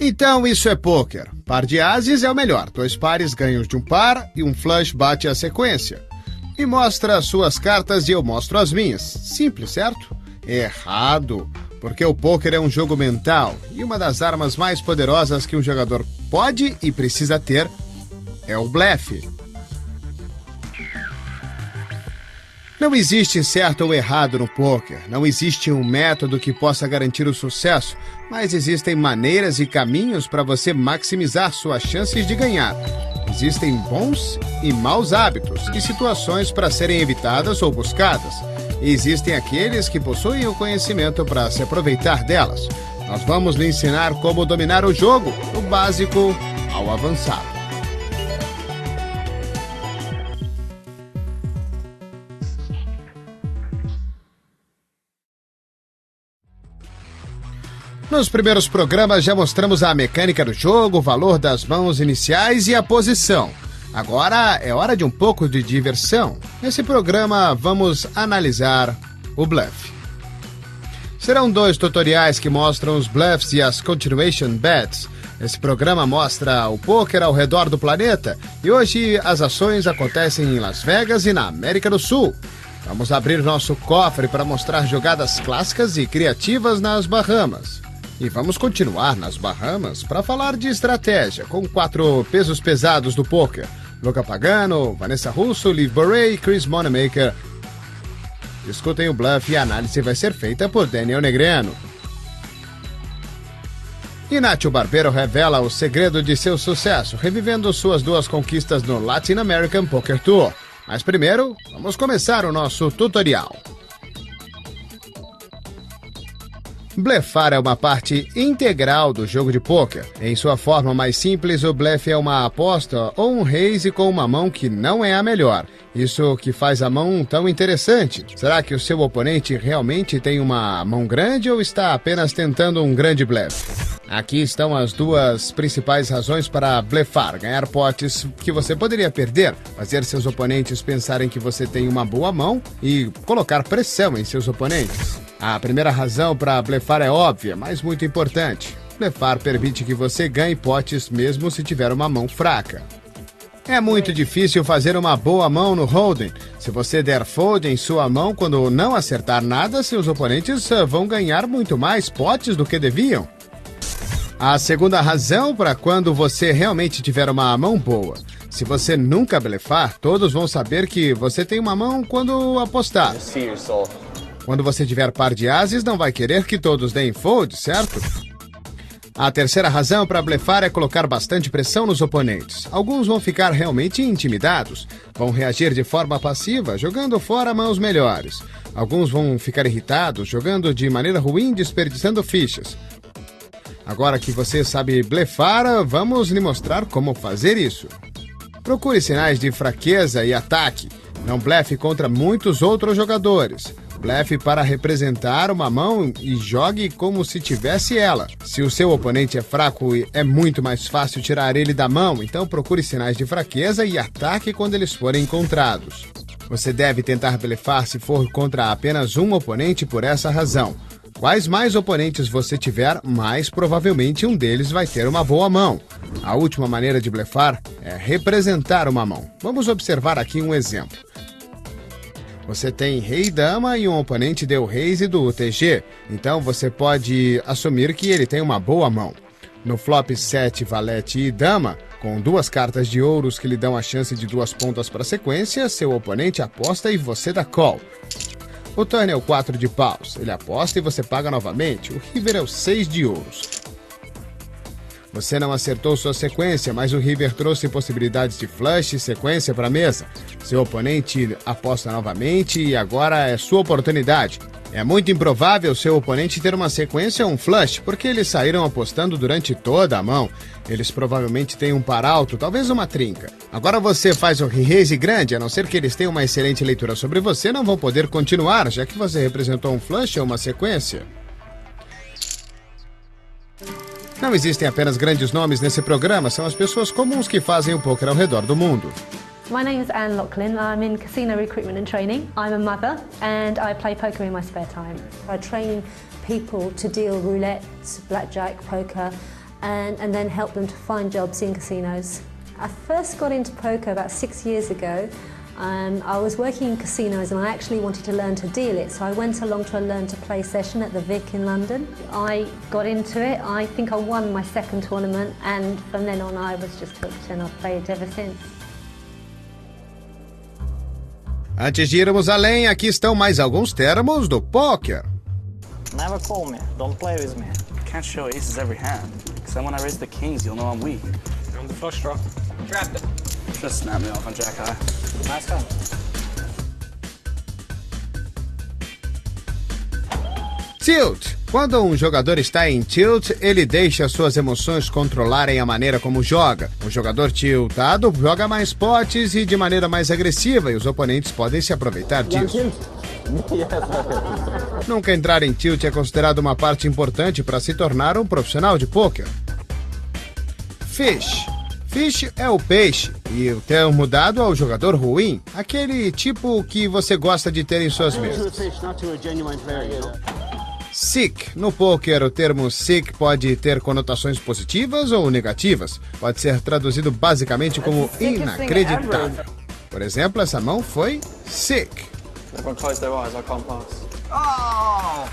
Então isso é pôquer. Par de ases é o melhor. 2 pares ganham de um par e um flush bate a sequência. E mostra as suas cartas e eu mostro as minhas. Simples, certo? Errado. Porque o pôquer é um jogo mental e uma das armas mais poderosas que um jogador pode e precisa ter é o blefe. Não existe certo ou errado no pôquer. Não existe um método que possa garantir o sucesso, mas existem maneiras e caminhos para você maximizar suas chances de ganhar. Existem bons e maus hábitos e situações para serem evitadas ou buscadas. E existem aqueles que possuem o conhecimento para se aproveitar delas. Nós vamos lhe ensinar como dominar o jogo, do básico ao avançado. Nos primeiros programas já mostramos a mecânica do jogo, o valor das mãos iniciais e a posição. Agora é hora de um pouco de diversão. Nesse programa vamos analisar o bluff. Serão 2 tutoriais que mostram os bluffs e as continuation bets. Esse programa mostra o pôquer ao redor do planeta e hoje as ações acontecem em Las Vegas e na América do Sul. Vamos abrir nosso cofre para mostrar jogadas clássicas e criativas nas Bahamas. E vamos continuar nas Bahamas para falar de estratégia, com 4 pesos pesados do pôquer. Luca Pagano, Vanessa Russo, Liv Boeree e Chris Moneymaker. Escutem o bluff e a análise vai ser feita por Daniel Negreanu. Inácio Barbeiro revela o segredo de seu sucesso, revivendo suas 2 conquistas no Latin American Poker Tour. Mas primeiro, vamos começar o nosso tutorial. Blefar é uma parte integral do jogo de pôquer. Em sua forma mais simples, o blefe é uma aposta ou um raise com uma mão que não é a melhor. Isso que faz a mão tão interessante. Será que o seu oponente realmente tem uma mão grande ou está apenas tentando um grande blefe? Aqui estão as 2 principais razões para blefar: ganhar potes que você poderia perder, fazer seus oponentes pensarem que você tem uma boa mão e colocar pressão em seus oponentes. A primeira razão para blefar é óbvia, mas muito importante. Blefar permite que você ganhe potes mesmo se tiver uma mão fraca. É muito difícil fazer uma boa mão no hold'em. Se você der fold em sua mão quando não acertar nada, seus oponentes vão ganhar muito mais potes do que deviam. A segunda razão para quando você realmente tiver uma mão boa. Se você nunca blefar, todos vão saber que você tem uma mão quando apostar. Quando você tiver par de ases, não vai querer que todos deem fold, certo? A terceira razão para blefar é colocar bastante pressão nos oponentes. Alguns vão ficar realmente intimidados, vão reagir de forma passiva, jogando fora mãos melhores. Alguns vão ficar irritados, jogando de maneira ruim, desperdiçando fichas. Agora que você sabe blefar, vamos lhe mostrar como fazer isso. Procure sinais de fraqueza e ataque. Não blefe contra muitos outros jogadores. Blefe para representar uma mão e jogue como se tivesse ela. Se o seu oponente é fraco, é muito mais fácil tirar ele da mão, então procure sinais de fraqueza e ataque quando eles forem encontrados. Você deve tentar blefar se for contra apenas um oponente por essa razão. Quais mais oponentes você tiver, mais provavelmente um deles vai ter uma boa mão. A última maneira de blefar é representar uma mão. Vamos observar aqui um exemplo. Você tem rei e dama e um oponente deu raise do UTG, então você pode assumir que ele tem uma boa mão. No flop 7, valete e dama, com 2 cartas de ouros que lhe dão a chance de 2 pontas para a sequência, seu oponente aposta e você dá call. O turn é o 4 de paus, ele aposta e você paga novamente, o river é o 6 de ouros. Você não acertou sua sequência, mas o river trouxe possibilidades de flush e sequência para a mesa. Seu oponente aposta novamente e agora é sua oportunidade. É muito improvável seu oponente ter uma sequência ou um flush, porque eles saíram apostando durante toda a mão. Eles provavelmente têm um par alto, talvez uma trinca. Agora você faz o re-raise grande, a não ser que eles tenham uma excelente leitura sobre você, não vão poder continuar, já que você representou um flush ou uma sequência. Não existem apenas grandes nomes nesse programa, são as pessoas comuns que fazem o pôquer ao redor do mundo. My name is Anne Lachlan. I'm in casino recruitment and training. I'm a mother and I play poker in my spare time. I train people to deal roulette, blackjack, poker, and then help them to find jobs in casinos. I first got into poker about 6 years ago. I was working in casinos and I actually wanted to learn to deal it, so I went along to a learn to play session at the Vic in London. I got into it. I think I won my second tournament, and from then on I was just hooked and I've played ever since. Antes de irmos além, aqui estão mais alguns termos do poker. Never call me. Don't play with me. Can't show aces every hand, because then when I raise the kings, you'll know I'm weak. On the flush draw. Trapped it. Just snap me off on jack high. Nice one. Tilt. Quando um jogador está em tilt, ele deixa suas emoções controlarem a maneira como joga. Um jogador tiltado joga mais potes e de maneira mais agressiva, e os oponentes podem se aproveitar disso. Nunca entrar em tilt é considerado uma parte importante para se tornar um profissional de pôquer. Fish. Fish é o peixe, e o termo dado ao jogador ruim, aquele tipo que você gosta de ter em suas mesas. Sick. No pôquer, o termo sick pode ter conotações positivas ou negativas. Pode ser traduzido basicamente como inacreditável. Por exemplo, essa mão foi sick. Everyone close their eyes, I can't pass. Oh!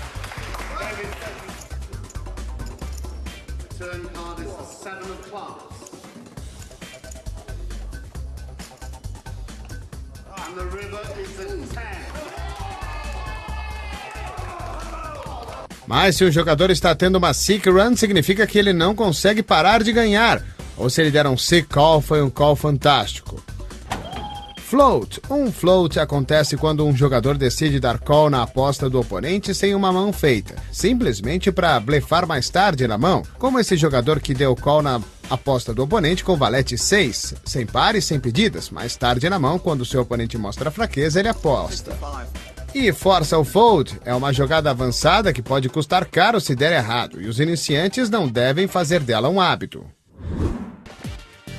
Turn card is the 7 of clubs. And the river is a 10. Mas se o jogador está tendo uma sick run, significa que ele não consegue parar de ganhar. Ou se ele der um sick call, foi um call fantástico. Float. Um float acontece quando um jogador decide dar call na aposta do oponente sem uma mão feita, simplesmente para blefar mais tarde na mão, como esse jogador que deu call na aposta do oponente com valete 6, sem pares, sem pedidas. Mais tarde na mão, quando seu oponente mostra fraqueza, ele aposta. E força o fold é uma jogada avançada que pode custar caro se der errado, e os iniciantes não devem fazer dela um hábito.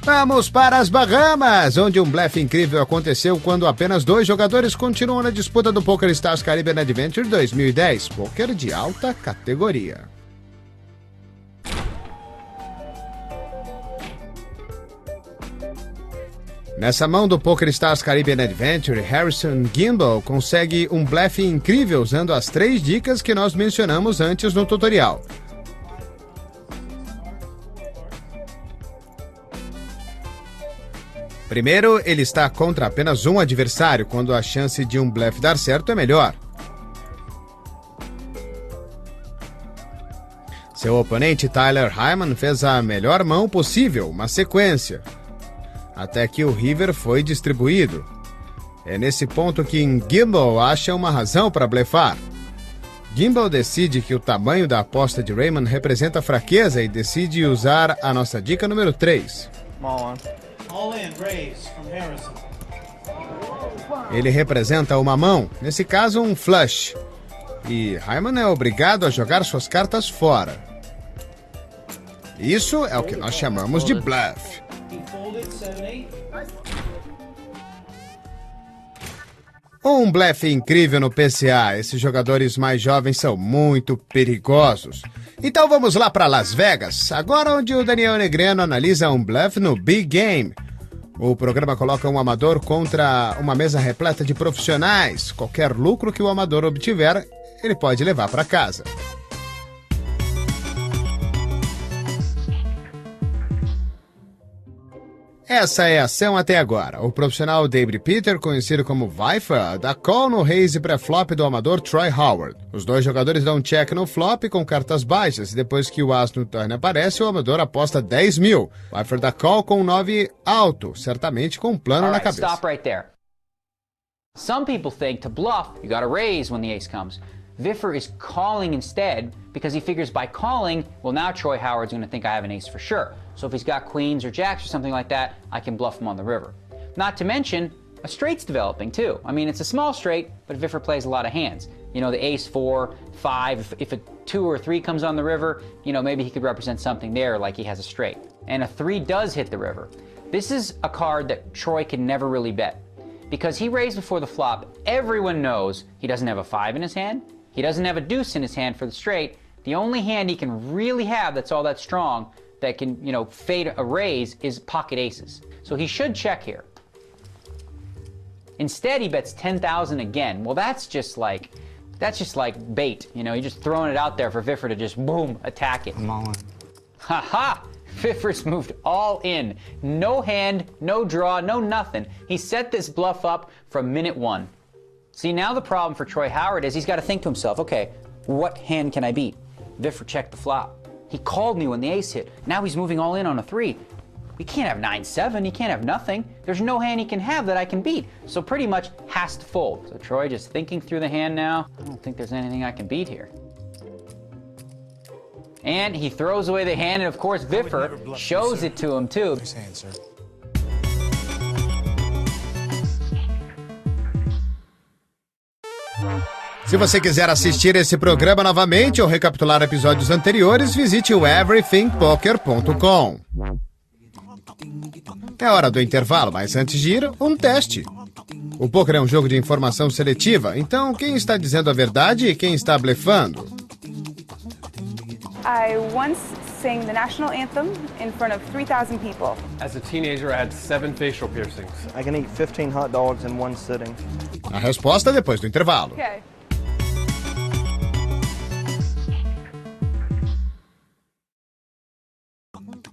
Vamos para as Bahamas, onde um blefe incrível aconteceu quando apenas 2 jogadores continuam na disputa do PokerStars Caribbean Adventure 2010, poker de alta categoria. Nessa mão do PokerStars Caribbean Adventure, Harrison Gimbel consegue um blefe incrível usando as 3 dicas que nós mencionamos antes no tutorial. Primeiro, ele está contra apenas um adversário, quando a chance de um blefe dar certo é melhor. Seu oponente Tyler Hyman fez a melhor mão possível, uma sequência, até que o river foi distribuído. É nesse ponto que Gimbel acha uma razão para blefar. Gimbel decide que o tamanho da aposta de Raymond representa fraqueza e decide usar a nossa dica número 3. All in, raise from Harrison. Ele representa uma mão, nesse caso um flush, e Hyman é obrigado a jogar suas cartas fora. Isso é o que nós chamamos de bluff. He folded 7-8. Um blefe incrível no PCA, esses jogadores mais jovens são muito perigosos. Então vamos lá para Las Vegas, agora onde o Daniel Negreno analisa um blefe no Big Game. O programa coloca um amador contra uma mesa repleta de profissionais. Qualquer lucro que o amador obtiver, ele pode levar para casa. Essa é a ação até agora. O profissional David Peter, conhecido como Viper, dá call no raise pré-flop do amador Troy Howard. Os 2 jogadores dão check no flop com cartas baixas e depois que o as no turn aparece, o amador aposta 10 mil. Viper dá call com 9 alto, certamente com um plano na cabeça. Stop right there. Some people think to bluff, you gotta raise when the ace comes. Viffer is calling instead because he figures by calling, well, now Troy Howard's going to think I have an ace for sure. So if he's got queens or jacks or something like that, I can bluff him on the river. Not to mention, a straight's developing too. I mean, it's a small straight, but Viffer plays a lot of hands. You know, the ace 4, 5, if a 2 or 3 comes on the river, you know, maybe he could represent something there like he has a straight. And a 3 does hit the river. This is a card that Troy can never really bet. Because he raised before the flop, everyone knows he doesn't have a 5 in his hand, he doesn't have a deuce in his hand for the straight. The only hand he can really have that's all that strong, that can, fade a raise, is pocket aces. So he should check here. Instead, he bets 10,000 again. Well, that's just like bait. You're just throwing it out there for Viffer to just, boom, attack it. I'm all in. Ha-ha! Viffer's moved all in. No hand, no draw, no nothing. He set this bluff up from minute 1. See, now the problem for Troy Howard is he's got to think to himself, okay, what hand can I beat? Viffer checked the flop. He called me when the ace hit. Now he's moving all in on a 3. He can't have 9-7. He can't have nothing. There's no hand he can have that I can beat. So pretty much has to fold. So Troy just thinking through the hand now. I don't think there's anything I can beat here. And he throws away the hand, and of course Viffer shows it to him too. Nice hand, sir. Se você quiser assistir esse programa novamente ou recapitular episódios anteriores, visite o everythingpoker.com. É hora do intervalo, mas antes de ir, um teste. O poker é um jogo de informação seletiva, então quem está dizendo a verdade e quem está blefando? I once sang the national anthem in front of 3,000 people. As a teenager, I had 7 facial piercings. I can eat 15 hot dogs in one sitting. A resposta depois do intervalo. Okay.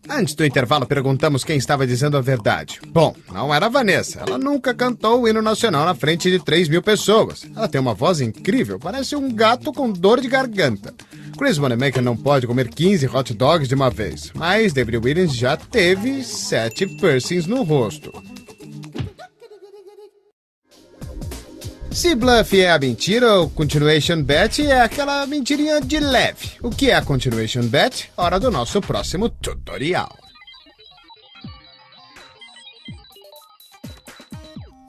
Antes do intervalo, perguntamos quem estava dizendo a verdade. Bom, não era a Vanessa. Ela nunca cantou o hino nacional na frente de 3.000 pessoas. Ela tem uma voz incrível, parece um gato com dor de garganta. Chris Moneymaker não pode comer 15 hot dogs de uma vez, mas David Williams já teve 7 piercings no rosto. Se bluff é a mentira, o continuation bet é aquela mentirinha de leve. O que é a continuation bet? Hora do nosso próximo tutorial.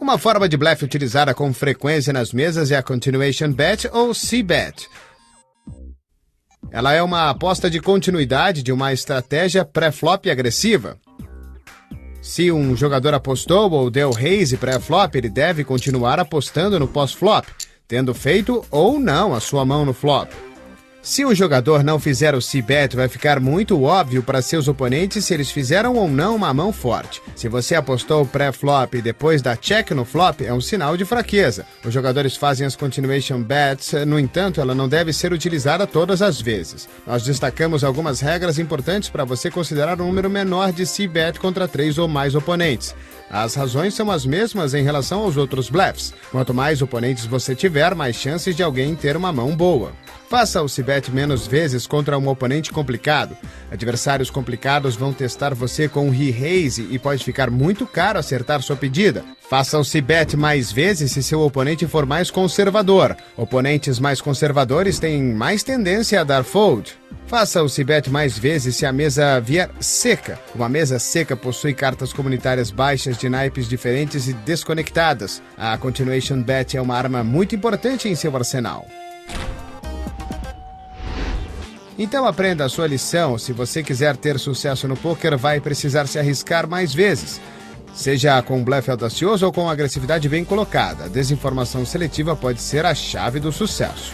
Uma forma de bluff utilizada com frequência nas mesas é a continuation bet ou c-bet. Ela é uma aposta de continuidade de uma estratégia pré-flop agressiva. Se um jogador apostou ou deu raise pré-flop, ele deve continuar apostando no pós-flop, tendo feito ou não a sua mão no flop. Se o jogador não fizer o c-bet, vai ficar muito óbvio para seus oponentes se eles fizeram ou não uma mão forte. Se você apostou pré-flop e depois dá check no flop, é um sinal de fraqueza. Os jogadores fazem as continuation bets, no entanto, ela não deve ser utilizada todas as vezes. Nós destacamos algumas regras importantes para você considerar um número menor de c-bet contra 3 ou mais oponentes. As razões são as mesmas em relação aos outros bluffs. Quanto mais oponentes você tiver, mais chances de alguém ter uma mão boa. Faça o c-bet menos vezes contra um oponente complicado. Adversários complicados vão testar você com re-raise e pode ficar muito caro acertar sua pedida. Faça o c-bet mais vezes se seu oponente for mais conservador. Oponentes mais conservadores têm mais tendência a dar fold. Faça o c-bet mais vezes se a mesa vier seca. Uma mesa seca possui cartas comunitárias baixas de naipes diferentes e desconectadas. A continuation bet é uma arma muito importante em seu arsenal. Então aprenda a sua lição. Se você quiser ter sucesso no poker, vai precisar se arriscar mais vezes. Seja com um blefe audacioso ou com agressividade bem colocada, a desinformação seletiva pode ser a chave do sucesso.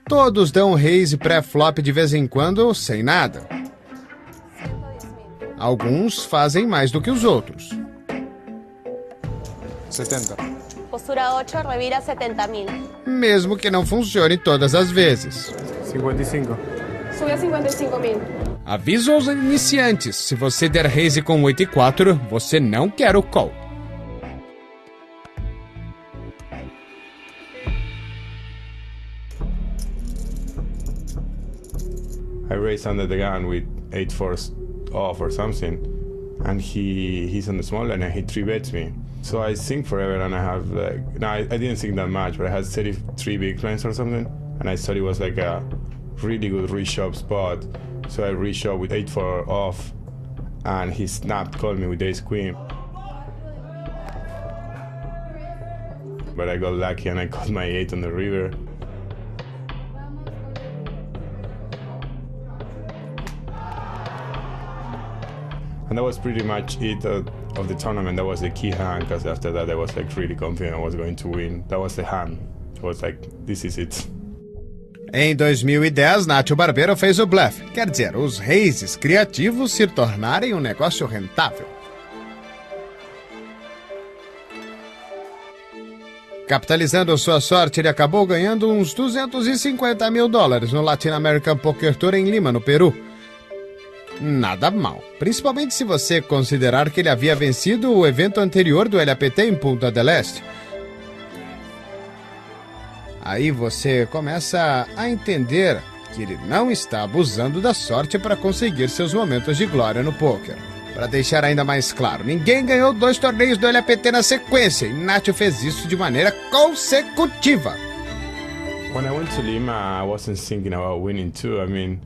Todos dão raise pré-flop de vez em quando, sem nada. Alguns fazem mais do que os outros. 70. Postura 8, revira 70.000. Mesmo que não funcione todas as vezes. 55. Sube a 55.000. Aviso aos iniciantes, se você der raise com 8 e 4, você não quer o call. I raised under the gun with 8-4 off or something, and he's on the small line and he 3-bets me. So I think forever, and I have I didn't think that much, but I had 33 big blinds or something, and I thought it was like a really good reshove spot. So I reshove with 8-4 off, and he snapped, called me with ace queen. But I got lucky and I called my 8 on the river. And that was pretty much it of the tournament. That was the key hand, because after that I was like really confident I was going to win. That was the hand. I was like, this is it. Em 2010, Nacho Barbero fez o bluff, quer dizer, os raises criativos se tornarem um negócio rentável. Capitalizando sua sorte, ele acabou ganhando uns $250 mil no Latin American Poker Tour em Lima, no Peru. Nada mal, principalmente se você considerar que ele havia vencido o evento anterior do LAPT em Punta del Este. Aí você começa a entender que ele não está abusando da sorte para conseguir seus momentos de glória no poker. Para deixar ainda mais claro, ninguém ganhou 2 torneios do LAPT na sequência e Nacho fez isso de maneira consecutiva. When I went to Lima, I wasn't thinking about winning too. I mean,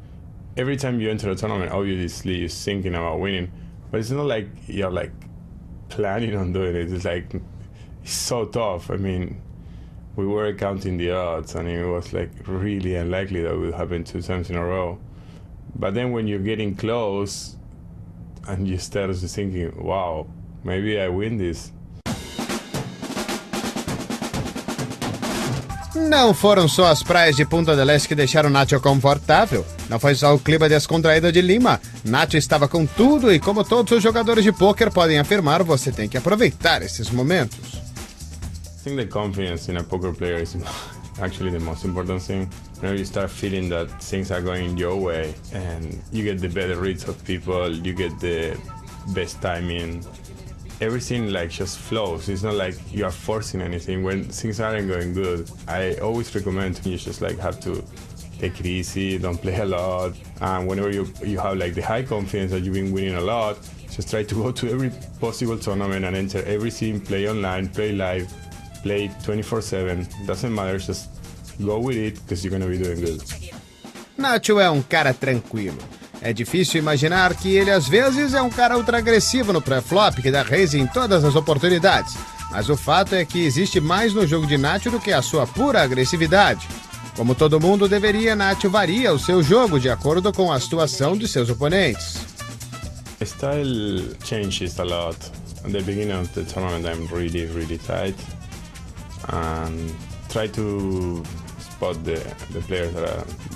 every time you enter a tournament, obviously you're thinking about winning, but it's not like you're like planning on doing it. It's like, it's so tough. I mean, we were counting the odds and it was like really unlikely that it would happen 2 times in a row. But then when you're getting close and you start thinking, wow, maybe I win this. Não foram só as praias de Punta del Este que deixaram Nacho confortável. Não foi só o clima descontraído de Lima. Nacho estava com tudo e, como todos os jogadores de pôquer podem afirmar, você tem que aproveitar esses momentos. I think the confidence in a poker player is actually the most important thing. You know, you start feeling that things are going your way and you get the better reads of people, you get the best timing. Everything like just flows. It's not like you are forcing anything when things aren't going good. I always recommend you just like have to take it easy, don't play a lot. And whenever you have like the high confidence that you've been winning a lot, just try to go to every possible tournament and enter everything, play online, play live, play 24/7. Doesn't matter, just go with it because you're going to be doing good. Nacho é um cara tranquilo. É difícil imaginar que ele às vezes é um cara ultra agressivo no pré-flop que dá raise em todas as oportunidades. Mas o fato é que existe mais no jogo de Nacho do que a sua pura agressividade. Como todo mundo deveria, Nacho varia o seu jogo de acordo com a situação de seus oponentes. My style changes a lot. At the beginning of the tournament I'm really, really tight and try to spot the players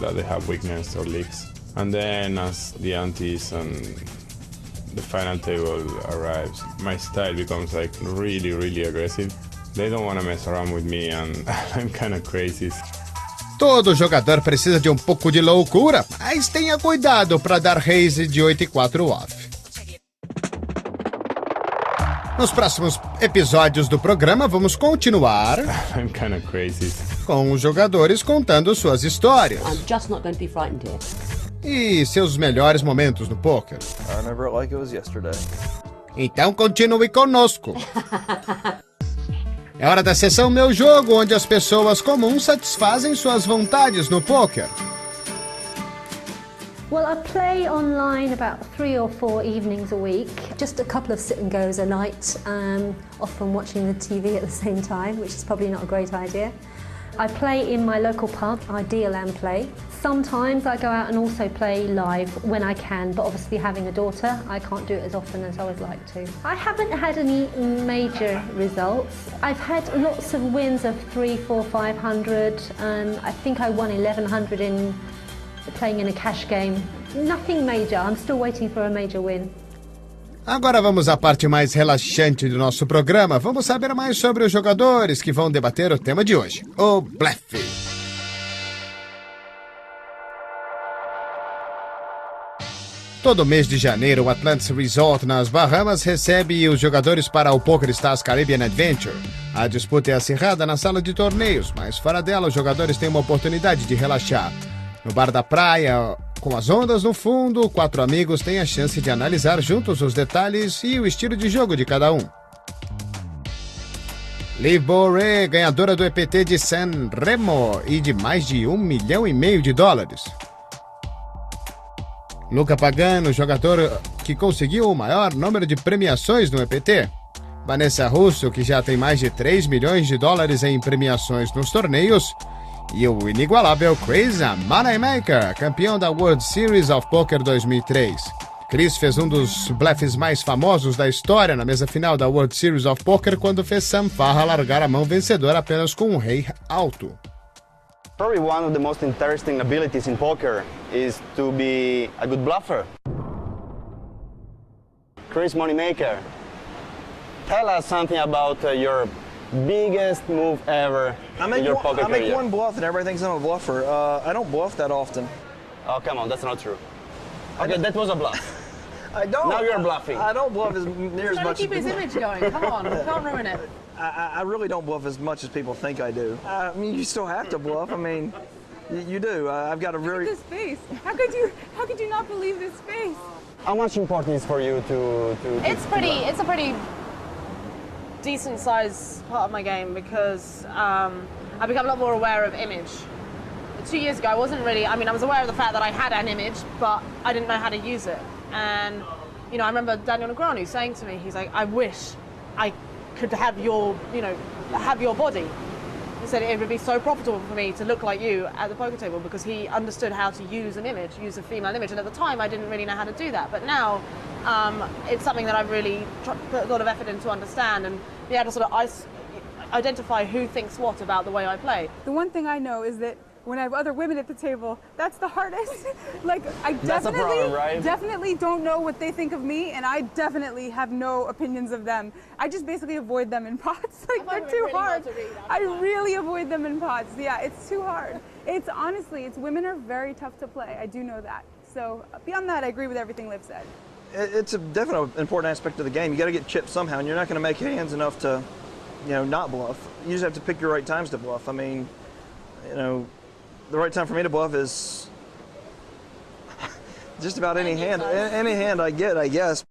that they have weakness or leaks. And then as the antes and the final table arrives, my style becomes like really, really aggressive. They don't want to mess around with me and I'm kind of crazy. Todo jogador precisa de um pouco de loucura, mas tenha cuidado para dar raise de 8 e 4 off. Nos próximos episódios do programa, vamos continuar I'm kind of crazy. Com os jogadores contando suas histórias. I'm just not going to be frightened here. E seus melhores momentos no poker. I remember it like it was yesterday. Então continue conosco. É hora da sessão Meu Jogo, onde as pessoas comuns satisfazem suas vontades no poker. Well, I play online about 3 or 4 evenings a week. Just a couple of sit and goes a night, often watching the TV at the same time, which is probably not a great idea. I play in my local pub. I deal and play. Sometimes I go out and also play live when I can, but obviously having a daughter, I can't do it as often as I would like to. I haven't had any major results. I've had lots of wins of 300, 400, 500. I think I won 1100 in playing in a cash game. Nothing major. I'm still waiting for a major win. Agora vamos à parte mais relaxante do nosso programa. Vamos saber mais sobre os jogadores que vão debater o tema de hoje, o blefe. Todo mês de janeiro, o Atlantis Resort nas Bahamas recebe os jogadores para o PokerStars Caribbean Adventure. A disputa é acirrada na sala de torneios, mas fora dela os jogadores têm uma oportunidade de relaxar. No bar da praia, com as ondas no fundo, 4 amigos têm a chance de analisar juntos os detalhes e o estilo de jogo de cada um. Liv Boré, ganhadora do EPT de San Remo e de mais de $1,5 milhão de dólares. Luca Pagano, jogador que conseguiu o maior número de premiações no EPT. Vanessa Russo, que já tem mais de $3 milhões em premiações nos torneios. E o inigualável Chris Moneymaker, campeão da World Series of Poker 2003. Chris fez um dos blefes mais famosos da história na mesa final da World Series of Poker quando fez Sam Farha largar a mão vencedora apenas com um rei alto. Probably one of the most interesting abilities in poker is to be a good bluffer. Chris Moneymaker, tell us something about your biggest move ever in your poker career. I make one bluff and everybody thinks I'm a bluffer. I don't bluff that often. Oh, come on, that's not true. Okay, that was a bluff. I don't. Now you're bluffing. I don't bluff as near as much. Keep his image going. Come on, can't ruin it. I really don't bluff as much as people think I do. I mean, you still have to bluff. I mean, you do. I've got a very. Look at this face. How could you not believe this face? How much important is for you to It's a pretty decent size part of my game because I've become a lot more aware of image. 2 years ago, I wasn't really, I was aware of the fact that I had an image, but I didn't know how to use it. And, I remember Daniel Negreanu saying to me, he's like, I wish I could have your body. He said it would be so profitable for me to look like you at the poker table because he understood how to use an image, use a female image. And at the time, I didn't really know how to do that. But now, it's something that I've really put a lot of effort into understand and be able to sort of identify who thinks what about the way I play. The one thing I know is that when I have other women at the table, that's the hardest. I definitely don't know what they think of me, and I definitely have no opinions of them. I just basically avoid them in pots. They're too hard. I really avoid them in pots. Yeah, it's too hard. It's women are very tough to play. I do know that. So beyond that, I agree with everything Liv said. It's a definite important aspect of the game. You got to get chipped somehow, and you're not going to make hands enough to, not bluff. You just have to pick your right times to bluff. The right time for me to bluff is just about any hand I get, I guess.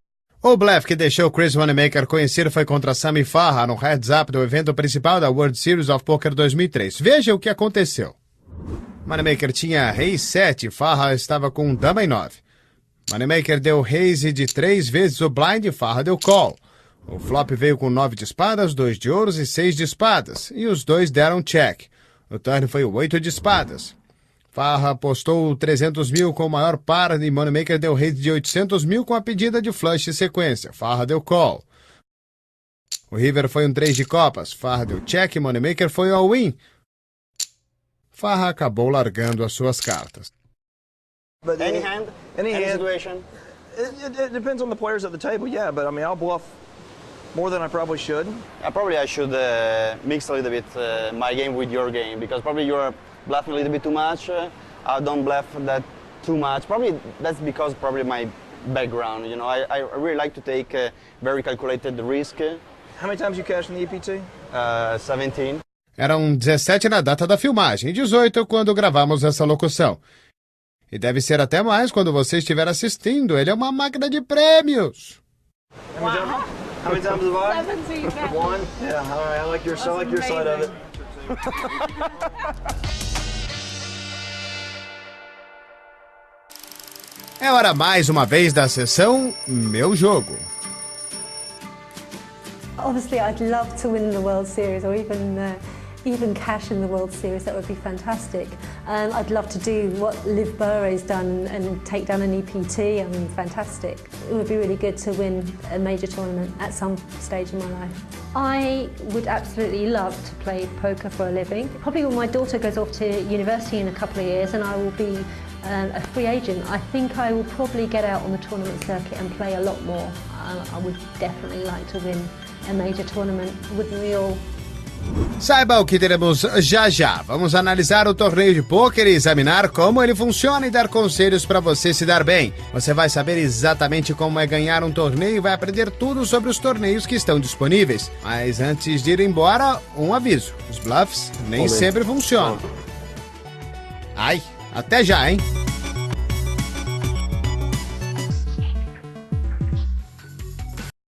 O blefe que deixou Chris Moneymaker conhecido foi contra Sammy Farha no heads-up do evento principal da World Series of Poker 2003. Veja o que aconteceu. Moneymaker tinha rei 7 e Farha estava com dama em 9. Moneymaker deu raise de 3 vezes o blind e Farha deu call. O flop veio com 9 de espadas, 2 de ouros e 6 de espadas, e os dois deram check. O turn foi o 8 de espadas. Farha apostou 300 mil com o maior par e Moneymaker deu raise de 800 mil com a pedida de flush em sequência. Farha deu call. O river foi um 3 de copas. Farha deu check e Moneymaker foi all-in. Farha acabou largando as suas cartas. But any hand? Any situation? It depends on the players at the table, yeah, but I'll bluff more than I probably should. I should mix a little bit my game with your game because probably you're bluffing a little bit too much. I don't bluff that too much. Probably that's because my background. I really like to take very calculated risk. How many times you cashed in the EPT? 17. Eram 17 na data da filmagem e 18 quando gravamos essa locução. E deve ser até mais quando você estiver assistindo. Ele é uma máquina de prêmios. Wow. How many times have I? 17. One? Yeah, all right, I like your side of it. É hora mais uma vez da sessão Meu Jogo. Obviously, I'd love to win the World Series or even cash in the World Series. That would be fantastic. I'd love to do what Liv Boerre's done and take down an EPT. Fantastic. It would be really good to win a major tournament at some stage in my life. I would absolutely love to play poker for a living. Probably when my daughter goes off to university in a couple of years and I will be a free agent, I think I will probably get out on the tournament circuit and play a lot more. I would definitely like to win a major tournament. Wouldn't we all? Saiba o que teremos já já. Vamos analisar o torneio de pôquer e examinar como ele funciona e dar conselhos para você se dar bem. Você vai saber exatamente como é ganhar um torneio e vai aprender tudo sobre os torneios que estão disponíveis. Mas antes de ir embora, um aviso. Os bluffs nem sempre funcionam. Ai, até já, hein?